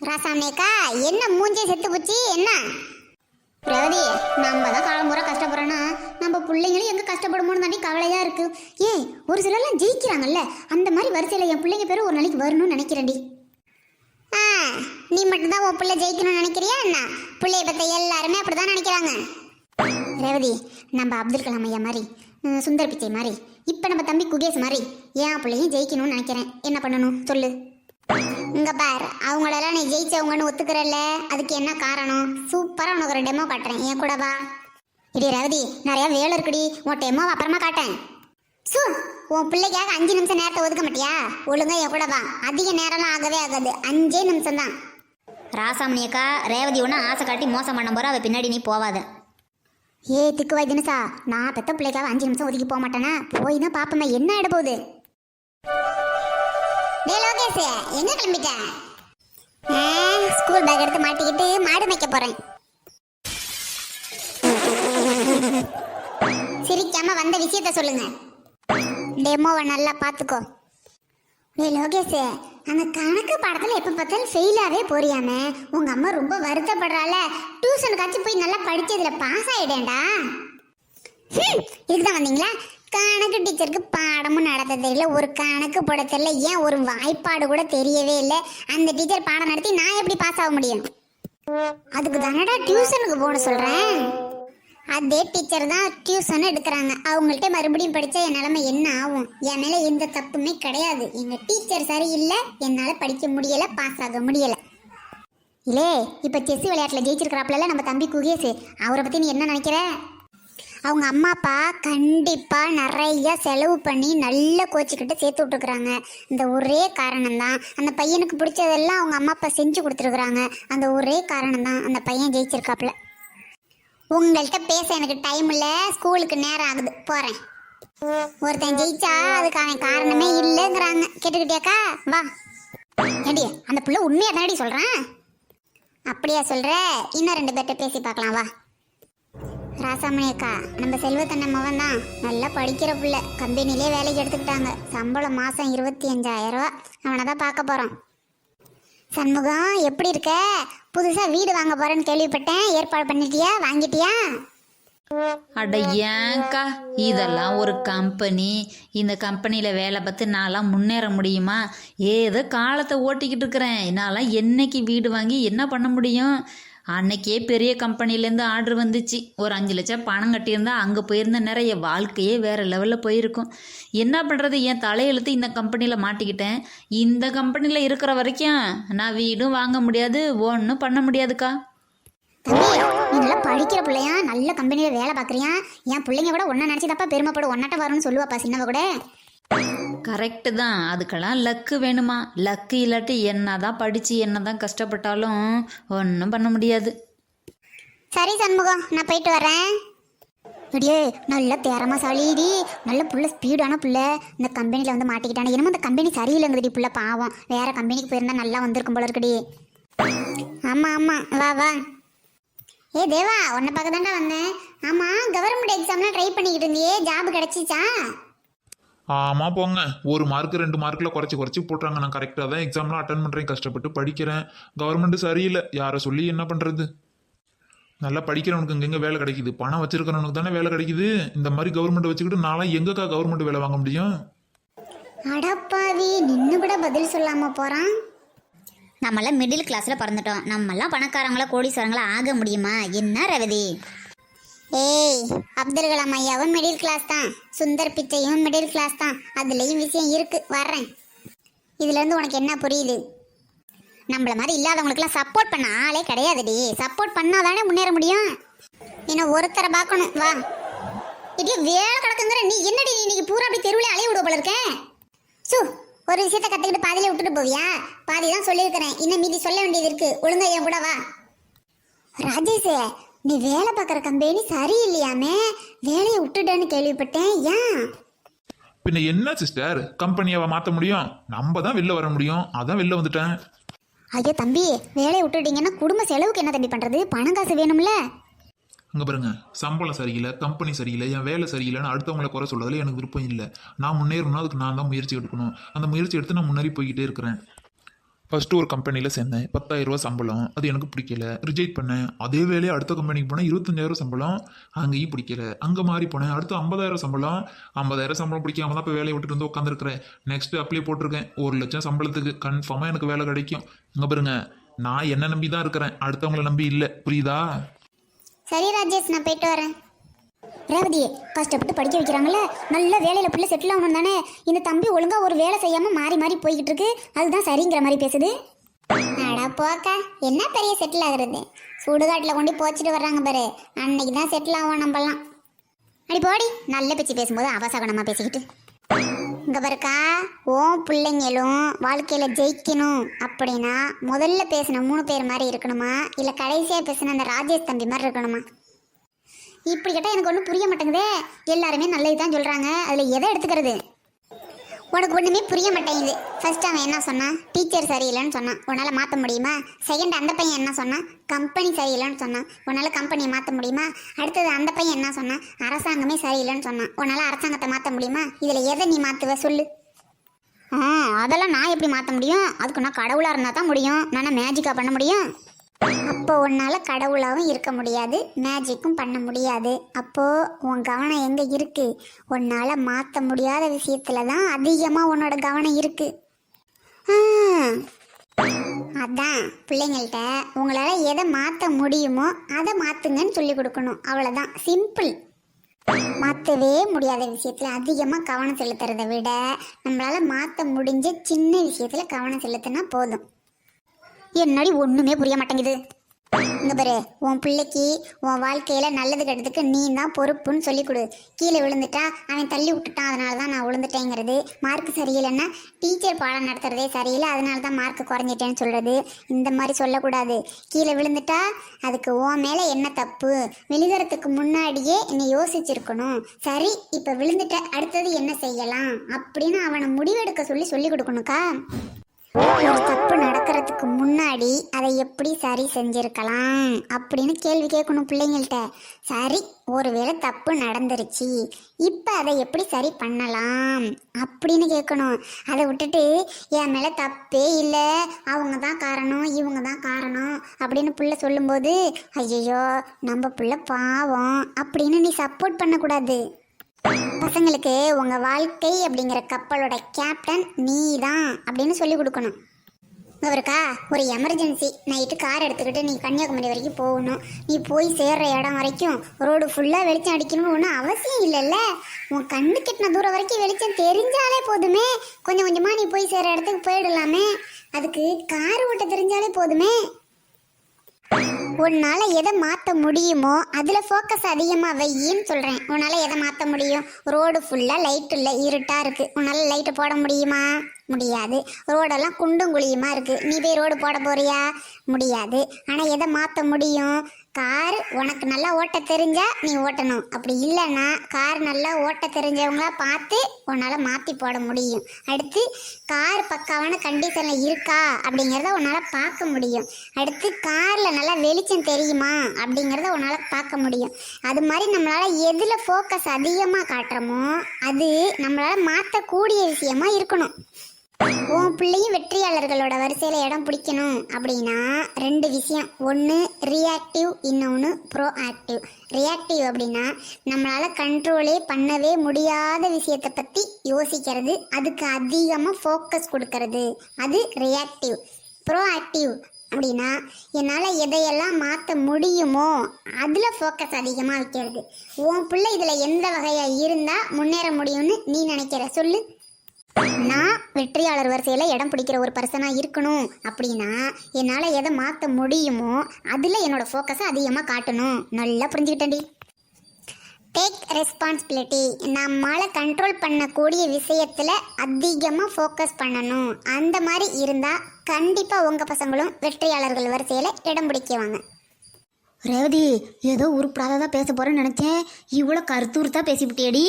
ராசாமணியக்கா, என்ன மூஞ்சே செத்து போச்சு என்ன? பிரகதி, நம்ம தான் காலம்புற கஷ்டப்படுறோன்னா நம்ம பிள்ளைங்களும் எங்க கஷ்டப்படுமோன்னு தாண்டி கவலையா இருக்கு. ஏன் ஒரு சிலர்லாம் ஜெயிக்கிறாங்கல்ல, அந்த மாதிரி வரிசையில என் பிள்ளைங்க பேரும் ஒரு நாளைக்கு வரணும்னு நினைக்கிறேன்டி. நீ மட்டும்தான் உன் பிள்ளை ஜெயிக்கணும்னு நினைக்கிறியா என்ன? பிள்ளைய பத்த எல்லாருமே அப்படிதான் நினைக்கிறாங்க. ரேவதி, நம்ம அப்துல் கலாம் ஐயா மாதிரி, சுந்தர் பிச்சை மாதிரி, இப்போ நம்ம தம்பி குகேஷ் மாதிரி என் பிள்ளையும் ஜெயிக்கணும்னு நினைக்கிறேன். என்ன பண்ணணும் சொல்லு? இங்க பார், அவங்களெல்லாம் நீ ஜெயிச்சவங்கன்னு ஒத்துக்கிறல்ல, அதுக்கு என்ன காரணம்? சூப்பரா உனக்கு ஒரு டெமோ காட்டுறேன், என் கூட வா. இடி ரேவதி, நிறைய வேலை இருக்குடி, உன் டெமோ அப்புறமா காட்டேன். சூ, உன் பிள்ளைக்காக 5 நிமிஷம் நேரத்தை ஒதுக்க மாட்டியா? ஒழுங்கா என் கூட வா. அதிக நேரம்லாம் ஆகவே ஆகாது, 5 நிமிஷம் தான். ராசாமணியக்கா, ரேவதி ஒன்று ஆசை காட்டி மோசம் பண்ண போற, அவ பின்னாடி நீ போவாத. ஏ திக்குவாய் தினசா, நான் பெத்த பிள்ளைக்காக 5 நிமிஷம் ஒதுக்கி போக மாட்டேனா? போய் தான் பாப்பமே என்ன ஆயிட போகுது. லோகேஷ், எங்க கிளம்பிட்ட? ஸ்கூல் பேக் எடுத்து மாட்டிக்கிட்டு மாடு மேய்க்க போறேன். சிரிக்காம வந்த விஷயத்த சொல்லுங்க. டெமோவை நல்லா பாத்துக்கோ. லோகேஷ், அந்த கணக்கு பாடத்துல எப்ப பார்த்தாலும் ஃபெயிலாவே போறியாமே. உங்க அம்மா ரொம்ப வருத்தப்படுறால. டியூஷனுக்காச்சும் போய் நல்லா படிச்சதுல பாஸ் ஆயிடேண்டா. இதுக்குதான் வந்தீங்களா? கணக்கு டீச்சருக்கு பாடமும் நடத்த தெரியல, ஒரு கணக்கு போட தெரியல, ஏன் ஒரு வாய்ப்பாடு கூட தெரியவே இல்லை. அந்த டீச்சர் பாடம் நடத்தி நான் எப்படி பாஸ் ஆக முடியும்? அதுக்கு தானடா டியூஷனுக்கு போட சொல்றேன். அதே டீச்சர் தான் டியூஷன் எடுக்கிறாங்க. அவங்கள்ட்ட மறுபடியும் படிச்சா என் நிலைமை என்ன ஆகும்? என் மேல எந்த தப்புமே கிடையாது. எங்க டீச்சர் சரியில்லை, என்னால படிக்க முடியல, பாஸ் ஆக முடியல. இல்லே, இப்ப செஸ் விளையாட்டுல ஜெயிச்சிருக்கிறாப்ல நம்ம தம்பி குகேஷ், அவரை பத்தி நீ என்ன நினைக்கிற? அவங்க அம்மா அப்பா கண்டிப்பா நிறைய செலவு பண்ணி நல்ல கோச்சிக்கிட்ட சேர்த்து விட்டுருக்குறாங்க. இந்த ஒரே காரணம் தான் அந்த பையனுக்கு பிடிச்சதெல்லாம் அவங்க அம்மா அப்பா செஞ்சு கொடுத்துருக்குறாங்க. அந்த ஒரே காரணம் தான் அந்த பையன் ஜெயிச்சிருக்காப்ல. உங்கள்கிட்ட பேச எனக்கு டைம் இல்லை, ஸ்கூலுக்கு நேரம் ஆகுது, போறேன். ஒருத்தன் ஜெயிச்சா அதுக்கான காரணமே இல்லைங்கிறாங்க. கேட்டுக்கிட்டியாக்கா? வா. ஏண்டி, அந்த புள்ள உண்மையா தானடி சொல்றேன்? அப்படியா சொல்ற? இன்னும் 2 பேர்கிட்ட பேசி பார்க்கலாம், வா. ராசாமணி அக்கா, நம்ம செல்வத்தண்ண மகன் தான், நல்லா படிக்கிற பிள்ளை, கம்பெனிலே வேலைக்கு எடுத்துக்கிட்டாங்க. சம்பளம் மாதம் 25,000 ரூபா. அவனை தான் பார்க்க போகிறோம். சண்முகம், எப்படி இருக்க? புதுசாக வீடு வாங்க போகிறேன்னு கேள்விப்பட்டேன், ஏற்பாடு பண்ணிட்டியா? வாங்கிட்டியா? அட ஏன்க்கா, இதெல்லாம் ஒரு கம்பெனி. இந்த கம்பெனியில் வேலை பார்த்து நான்லாம் முன்னேற முடியுமா? ஏதோ காலத்தை ஓட்டிக்கிட்டு இருக்கிறேன். நான்லாம் என்னைக்கு வீடு வாங்கி என்ன பண்ண முடியும்? அன்னைக்கே பெரிய கம்பெனிலேருந்து ஆர்டர் வந்துச்சு. ஒரு 5 லட்சம் பணம் கட்டியிருந்தா அங்கே போயிருந்த நிறைய வாழ்க்கையே வேறு லெவலில் போயிருக்கும். என்ன பண்ணுறது, என் தலையெழுத்து இந்த கம்பெனியில் மாட்டிக்கிட்டேன். இந்த கம்பெனியில் இருக்கிற வரைக்கும் நான் வீடும் வாங்க முடியாது, ஒன்றும் பண்ண முடியாதுக்கா. தம்பி, நீ நல்லா படிக்கிற பிள்ளையா, நல்ல கம்பெனியில் வேலை பார்க்குறியா? என் பிள்ளைங்க கூட ஒன்றை நினச்சிதாப்பா பெருமைப்படும், ஒன்னாட்ட வரும்னு சொல்லுவாப்பா சின்னவ கூட. கரெக்டு தான், அதுக்கெல்லாம் லக்கு வேணுமா? லக்கு இல்லாட்டி என்ன தான் படித்து என்ன தான் கஷ்டப்பட்டாலும் ஒன்றும் பண்ண முடியாது. சரி சண்முகம், நான் போயிட்டு வரேன். அப்படியே நல்ல திறமைசாலிடி, நல்ல புள்ள, ஸ்பீடான புள்ள. இந்த கம்பெனியில் வந்து மாட்டிக்கிட்டானே, என்னமோ அந்த கம்பெனி சரியில்லைங்குதுடி புள்ள, பாவம். வேற கம்பெனிக்கு போயிருந்தா நல்லா வந்திருக்கும் போல இருக்குடி. ஆமாம் ஆமாம், வா வா. ஏ தேவா, உன்னை பார்க்க தாண்டா வந்தேன். ஆமாம், கவர்மெண்ட் எக்ஸாம்லாம் ட்ரை பண்ணிக்கிட்டு இருந்தியே, ஜாப் கிடச்சிச்சா? ஆமாம் போங்க, 1 மார்க் 2 மார்க்கில் குறைச்சி போட்டுறாங்க. நான் கரெக்டாக தான் எக்ஸாம்லாம் அட்டன் பண்ணுறேன், கஷ்டப்பட்டு படிக்கிறேன். கவர்மெண்ட்டு சரியில்லை, யாரை சொல்லி என்ன பண்ணுறது? நல்லா படிக்கிறவனுக்கு இங்கெங்கே வேலை கிடைக்குது? பணம் வச்சிருக்கிறவனுக்கு தானே வேலை கிடைக்குது. இந்த மாதிரி கவர்மெண்ட் வச்சுக்கிட்டு நான்லாம் எங்கக்கா கவர்மெண்ட் வேலை வாங்க முடியும்? அடப்பாவி, நின்று கூட பதில் சொல்லாமல் போகிறான். நம்மளாம் மிடில் கிளாஸில் பிறந்துட்டோம், நம்மளாம் பணக்காரங்களா கோடீஸ்வரங்களா ஆக முடியுமா? என்ன ரேவதி? ஏய், அப்துல் கலாம் ஐயாவும் மிடில் கிளாஸ் தான், சுந்தர் பிச்சையும் மிடில் கிளாஸ் தான். அதுலேயும் விஷயம் இருக்கு, வர்றேன். இதுலேருந்து உனக்கு என்ன புரியுது? நம்மள மாதிரி இல்லாதவங்களுக்குலாம் சப்போர்ட் பண்ண ஆளே கிடையாதுடி. சப்போர்ட் பண்ணாதானே முன்னேற முடியும். இன்னும் ஒருத்தரை பார்க்கணும், வா. இதே வேலை கிடக்குங்கிற நீ என்னடி இன்னைக்கு பூரா அப்படி தெருவில் அலைய விடுவ போல இருக்கேன். சு, ஒரு விஷயத்த கற்றுக்கிட்டு பாதியில விட்டுட்டு போவியா? பாதி தான் சொல்லியிருக்கிறேன், இன்னும் மீதி சொல்ல வேண்டியது இருக்கு. ஒழுங்கா என் கூட வா. ராஜேஷ், நீ வேலை பார்க்குற கம்பெனி சரியில்லையாமே, வேலையை விட்டுட்டேன்னு கேள்விப்பட்டேன், ஏன்? பின்ன என்ன சிஸ்டர், கம்பெனியை மாற்ற முடியும்? நம்ம தான் வெளில வர முடியும், அதான் வெளில வந்துட்டேன். ஐயோ தம்பி, வேலையை விட்டுட்டீங்கன்னா குடும்ப செலவுக்கு என்ன தம்பி பண்ணுறது? பணம் காசு வேணும்ல. அங்கே பாருங்க, சம்பளம் சரியில்லை, கம்பெனி சரியில்லை, என் வேலை சரியில்லைன்னு அடுத்தவங்களை குறை சொல்றதுல எனக்கு விருப்பம் இல்லை. நான் முன்னேறணும், அதுக்கு நான் தான் முயற்சி எடுக்கணும். அந்த முயற்சி எடுத்து நான் முன்னேறி போய்கிட்டே இருக்கிறேன். ஃபஸ்ட்டு ஒரு கம்பெனியில் சேர்ந்தேன், 10,000 ரூபா சம்பளம். அது எனக்கு பிடிக்கல, ரிஜெக்ட் பண்ணேன். அதே வேலையை அடுத்த கம்பெனிக்கு போனேன், 25,000 சம்பளம். அங்கேயும் பிடிக்கல, அங்கே மாறி போனேன். அடுத்து 50,000 சம்பளம். 50,000 சம்பளம் பிடிக்காம தான் இப்போ வேலையை விட்டுட்டு வந்து உட்காந்துருக்கிறேன். நெக்ஸ்ட் அப்ளை போட்டிருக்கேன், 1,00,000 சம்பளத்துக்கு. கன்ஃபார்மாக எனக்கு வேலை கிடைக்கும். இங்கே பாருங்க, நான் என்ன நம்பி தான் இருக்கிறேன், அடுத்தவங்கள நம்பி இல்லை. புரியுதா? சரி ராஜேஷ், நான் போயிட்டு வரேன். ரேவதி, கஷ்டப்பட்டு படிக்க வைக்கிறாங்கல்ல, நல்ல வேலையில் பிள்ளை செட்டில் ஆகணும் தானே. இந்த தம்பி ஒழுங்காக ஒரு வேலை செய்யாமல் மாறி மாறி போய்கிட்டு இருக்கு, அதுதான் சரிங்கிற மாதிரி பேசுது. அடா போக்கா, என்ன பெரிய செட்டில் ஆகுறது? சுடுகாட்டில் கொண்டு போச்சுட்டு வர்றாங்க பாரு, அன்னைக்கு தான் செட்டில் ஆகும் நம்மலாம். அடி போடி, நல்ல பேச்சு பேசும்போது அவசகனமாக பேசிக்கிட்டு. இங்கே பாருக்கா, ஓன் பிள்ளைங்களும் வாழ்க்கையில் ஜெயிக்கணும் அப்படின்னா முதல்ல பேசின 3 பேர் மாதிரி இருக்கணுமா, இல்லை கடைசியாக பேசின அந்த ராஜேஷ் தம்பி மாதிரி இருக்கணுமா? இப்படி கேட்டால் எனக்கு ஒன்றும் புரிய மாட்டேங்குதே. எல்லாருமே நல்லது தான் சொல்கிறாங்க, அதில் எதை எடுத்துக்கிறது? உனக்கு ஒன்றுமே புரிய மாட்டேங்குது. ஃபர்ஸ்ட் அவன் என்ன சொன்னான்? டீச்சர் சரியில்லைன்னு சொன்னான், உன்னால் மாற்ற முடியுமா? செகண்ட் அந்த பையன் என்ன சொன்னான்? கம்பெனி சரியில்லைன்னு சொன்னான், உன்னால் கம்பெனியை மாற்ற முடியுமா? அடுத்தது அந்த பையன் என்ன சொன்னான்? அரசாங்கமே சரியில்லைன்னு சொன்னான், உன்னால் அரசாங்கத்தை மாற்ற முடியுமா? இதில் எதை நீ மாற்றுவ சொல்லு? அதெல்லாம் நான் எப்படி மாற்ற முடியும்? அதுக்கு நான் கடவுளாக இருந்தால் தான் முடியும், நான் மேஜிக்காக பண்ண முடியும். அப்போ உன்னால் கடவுளாகவும் இருக்க முடியாது, மேஜிக்கும் பண்ண முடியாது. அப்போது உன் கவனம் எங்கே இருக்குது? உன்னால் மாற்ற முடியாத விஷயத்துல தான் அதிகமாக உன்னோட கவனம் இருக்குது. அதான் பிள்ளைங்கள்ட்ட உங்களால் எதை மாற்ற முடியுமோ அதை மாற்றுங்கன்னு சொல்லி கொடுக்கணும். அவ்வளோதான், சிம்பிள். மாற்றவே முடியாத விஷயத்தில் அதிகமாக கவனம் செலுத்துறதை விட நம்மளால் மாற்ற முடிஞ்ச சின்ன விஷயத்தில் கவனம் செலுத்தினா போதும். என்னடி ஒன்றுமே புரிய மாட்டேங்குது? இங்க பாரு, உன் பிள்ளைக்கு உன் வாழ்க்கையில் நல்லது கெட்டதுக்கு நீ தான் பொறுப்புன்னு சொல்லி கொடு. கீழே விழுந்துட்டா அவன் தள்ளி விட்டுட்டான், அதனால தான் நான் விழுந்துட்டேங்கிறது. மார்க் சரியில்லைன்னா டீச்சர் பாடம் நடத்துறதே சரியில்லை, அதனால தான் மார்க் குறைஞ்சிட்டேன்னு சொல்கிறது. இந்த மாதிரி சொல்லக்கூடாது. கீழே விழுந்துட்டா அதுக்கு உன் மேலே என்ன தப்பு, விழுகிறதுக்கு முன்னாடியே நீ யோசிச்சிருக்கணும். சரி, இப்போ விழுந்துட்ட, அடுத்தது என்ன செய்யலாம் அப்படின்னு அவனை முடிவெடுக்க சொல்லி கொடுக்கணுக்கா. ஒரு தப்பு நடக்கிறதுக்கு முன்னாடி அதை எப்படி சரி செஞ்சிருக்கலாம் அப்படின்னு கேள்வி கேட்கணும் பிள்ளைங்கள்ட்ட. சரி, ஒருவேளை தப்பு நடந்துருச்சு, இப்போ அதை எப்படி சரி பண்ணலாம் அப்படின்னு கேட்கணும். அதை விட்டுட்டு என் மேலே தப்பே இல்லை, அவங்க தான் காரணம், இவங்க தான் காரணம் அப்படின்னு பிள்ளை சொல்லும்போது ஐயோ நம்ம பிள்ளை பாவம் அப்படின்னு நீ சப்போர்ட் பண்ணக்கூடாது. பசங்களுக்கு உங்கள் வாழ்க்கை அப்படிங்கிற கப்பலோட கேப்டன் நீ தான் அப்படின்னு சொல்லி கொடுக்கணும். அவருக்கா, ஒரு எமர்ஜென்சி, நைட்டு கார் எடுத்துக்கிட்டு நீ கன்னியாகுமரி வரைக்கும் போகணும். நீ போய் சேர்ற இடம் வரைக்கும் ரோடு ஃபுல்லாக வெளிச்சம் அடிக்கணும்னு ஒன்றும் அவசியம் இல்லைல்ல. உன் கண்ணு கெட்டின தூரம் வரைக்கும் வெளிச்சம் தெரிஞ்சாலே போதுமே. கொஞ்சம் கொஞ்சமாக நீ போய் சேர்ற இடத்துக்கு போயிடலாமே. அதுக்கு கார் ஓட்ட தெரிஞ்சாலே போதுமே. உன்னால் எதை மாற்ற முடியுமோ அதில் ஃபோக்கஸ் அதிகமாக வையின்னு சொல்கிறேன். உன்னால் எதை மாற்ற முடியும்? ரோடு ஃபுல்லாக லைட் இல்லை, இருட்டாக இருக்குது. உன்னால் லைட்டு போட முடியுமா? முடியாது. ரோடெல்லாம் குண்டும் குழியுமா இருக்குது, நீ போய் ரோடு போட போறியா? முடியாது. ஆனால் எதை மாற்ற முடியும்? கார் உனக்கு நல்லா ஓட்ட தெரிஞ்சா நீ ஓட்டணும். அப்படி இல்லைன்னா கார் நல்லா ஓட்ட தெரிஞ்சவங்களா பார்த்து உன்னால் மாற்றி போட முடியும். அடுத்து கார் பக்காவான கண்டிஷனில் இருக்கா அப்படிங்கிறத உன்னால் பார்க்க முடியும். அடுத்து காரில் நல்லா வெளிச்சம் தெரியுமா அப்படிங்கிறத உன்னால் பார்க்க முடியும். அது மாதிரி நம்மளால் எதில் ஃபோக்கஸ் அதிகமாக காட்டுறோமோ அது நம்மளால் மாற்றக்கூடிய விஷயமா இருக்கணும். உன் பிள்ளையும் வெற்றியாளர்களோட வரிசையில் இடம் பிடிக்கணும் அப்படின்னா 2 விஷயம். ஒன்று ரியாக்டிவ், இன்னொன்று ப்ரோஆக்டிவ். ரியாக்டிவ் அப்படின்னா நம்மளால் கண்ட்ரோலே பண்ணவே முடியாத விஷயத்தை பற்றி யோசிக்கிறது, அதுக்கு அதிகமாக ஃபோக்கஸ் கொடுக்கறது, அது ரியாக்டிவ். ப்ரோஆக்டிவ் அப்படின்னா என்னால் எதையெல்லாம் மாற்ற முடியுமோ அதில் ஃபோக்கஸ் அதிகமாக வைக்கிறது. உன் பிள்ளை இதில் எந்த வகையாக இருந்தால் முன்னேற முடியும்னு நீ நினைக்கிற சொல்லு. நான் வெற்றியாளர் வரிசையில் இடம் பிடிக்கிற ஒரு பர்சனாக இருக்கணும் அப்படின்னா என்னால் எதை மாற்ற முடியுமோ அதில் என்னோட ஃபோக்கஸை அதிகமாக காட்டணும். நல்லா புரிஞ்சுக்கிட்டேன்டி. Take responsibility. நம்மளால் கண்ட்ரோல் பண்ணக்கூடிய விஷயத்தில் அதிகமாக ஃபோக்கஸ் பண்ணணும். அந்த மாதிரி இருந்தால் கண்டிப்பாக உங்கள் பசங்களும் வெற்றியாளர்கள் வரிசையில் இடம் பிடிக்குவாங்க. ரேவதி, ஏதோ உருப்படாதான் பேச போகிறேன்னு நினச்சேன், இவ்வளோ கருத்தூர்த்தா பேசிவிட்டியடி.